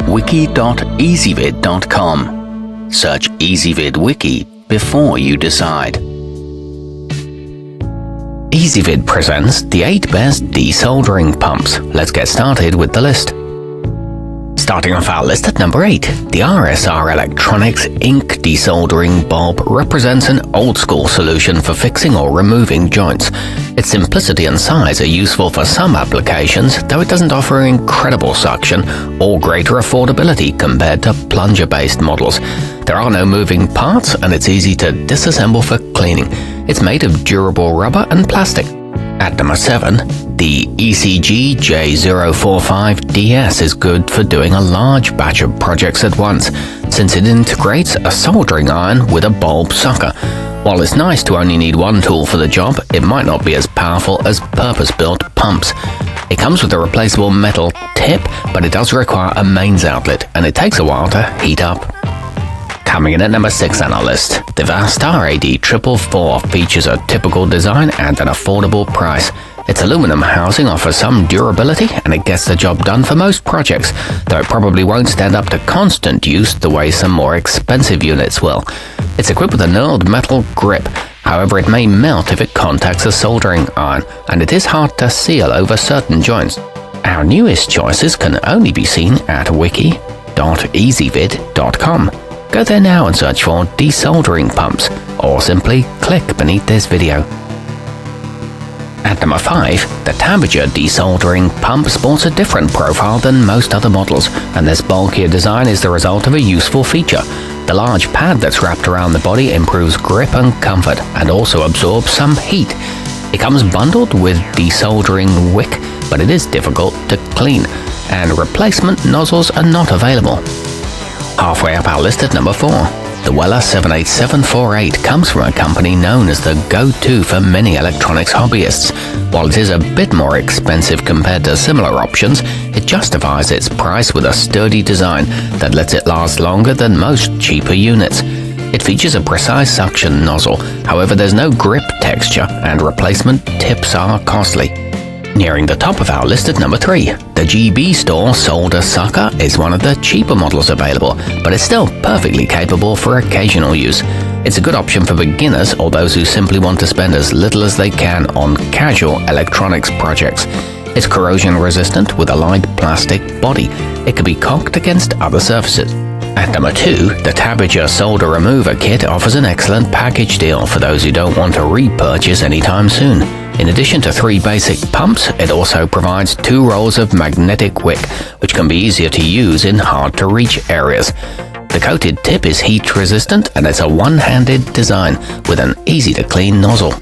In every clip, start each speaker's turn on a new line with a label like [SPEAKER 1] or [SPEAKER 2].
[SPEAKER 1] wiki.ezvid.com. Search Ezvid Wiki before you decide. Ezvid presents the 8 best desoldering pumps. Let's get started with the list. Starting off our list at number 8, the RSR Electronics Ink Desoldering Bulb represents an old-school solution for fixing or removing joints. Its simplicity and size are useful for some applications, though it doesn't offer incredible suction or greater affordability compared to plunger-based models. There are no moving parts, and it's easy to disassemble for cleaning. It's made of durable rubber and plastic. At number 7, the ECG J045DS is good for doing a large batch of projects at once, since it integrates a soldering iron with a bulb sucker. While it's nice to only need one tool for the job, it might not be as powerful as purpose-built pumps. It comes with a replaceable metal tip, but it does require a mains outlet, and it takes a while to heat up. Coming in at number 6 on our list, the Vastar AD444 features a typical design and an affordable price. Its aluminum housing offers some durability, and it gets the job done for most projects, though it probably won't stand up to constant use the way some more expensive units will. It's equipped with a knurled metal grip, however it may melt if it contacts a soldering iron, and it is hard to seal over certain joints. Our newest choices can only be seen at wiki.ezvid.com. Go there now and search for desoldering pumps, or simply click beneath this video. At number 5, the tabiger desoldering pump sports a different profile than most other models, and this bulkier design is the result of a useful feature. The large pad that's wrapped around the body improves grip and comfort, and also absorbs some heat. It comes bundled with desoldering wick, but it is difficult to clean, and replacement nozzles are not available. Halfway up our list at number 4, the Weller 78748 comes from a company known as the go-to for many electronics hobbyists. While it is a bit more expensive compared to similar options, it justifies its price with a sturdy design that lets it last longer than most cheaper units. It features a precise suction nozzle, however there's no grip texture, and replacement tips are costly. Nearing the top of our list at number 3, the gbstore solder sucker is one of the cheaper models available, but it's still perfectly capable for occasional use. It's a good option for beginners or those who simply want to spend as little as they can on casual electronics projects. It's corrosion resistant with a light plastic body. It can be cocked against other surfaces. At number 2, the tabiger solder remover kit offers an excellent package deal for those who don't want to repurchase anytime soon. In addition to 3 basic pumps, it also provides 2 rolls of magnetic wick, which can be easier to use in hard-to-reach areas. The coated tip is heat-resistant, and it's a one-handed design with an easy-to-clean nozzle.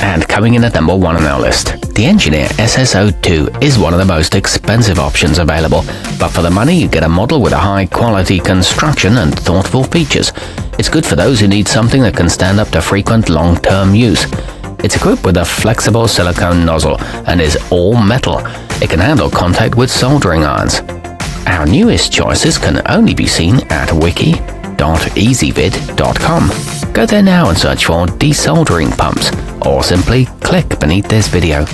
[SPEAKER 1] And coming in at number 1 on our list, the Engineer SSO2 is one of the most expensive options available, but for the money you get a model with a high-quality construction and thoughtful features. It's good for those who need something that can stand up to frequent long-term use. It's equipped with a flexible silicone nozzle and is all metal. It can handle contact with soldering irons. Our newest choices can only be seen at wiki.ezvid.com. Go there now and search for desoldering pumps, or simply click beneath this video.